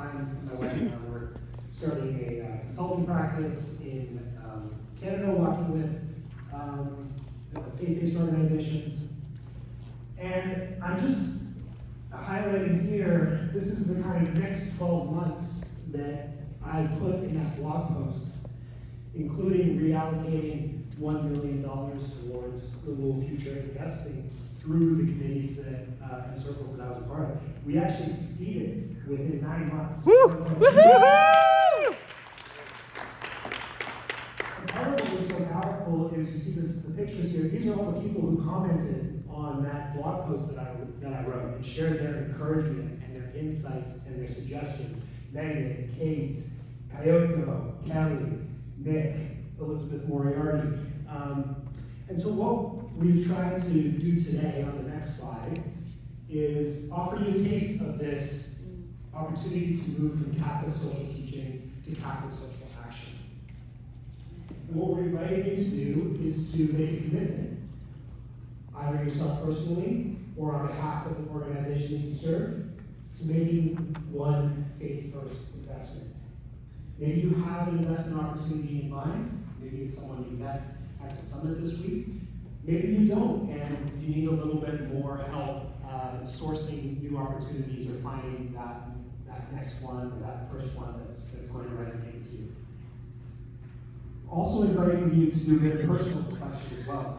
time. My wife and I were starting a consulting practice in Canada, working with faith-based organizations. And I'm just highlighting here, this is the kind of next 12 months that I put in that blog post, including reallocating $1 million towards renewable future investing through the committees that, and circles that I was a part of. We actually succeeded within 9 months. And part of what was so powerful is you see the pictures here. These are all the people who commented on that blog post that I wrote and shared their encouragement and their insights and their suggestions. Megan, Kate, Kayoko, Kelly, Nick, Elizabeth Moriarty. And so what we try to do today on the next slide is offer you a taste of this opportunity to move from Catholic social teaching to Catholic social action. And what we're inviting you to do is to make a commitment, either yourself personally or on behalf of the organization that you serve, to making one faith-first investment. Maybe you have an investment opportunity in mind. Maybe it's someone you met at the summit this week. Maybe you don't, and you need a little bit more help sourcing new opportunities or finding that next one or that first one that's going to resonate with you. Also inviting you to do a bit of personal reflection as well.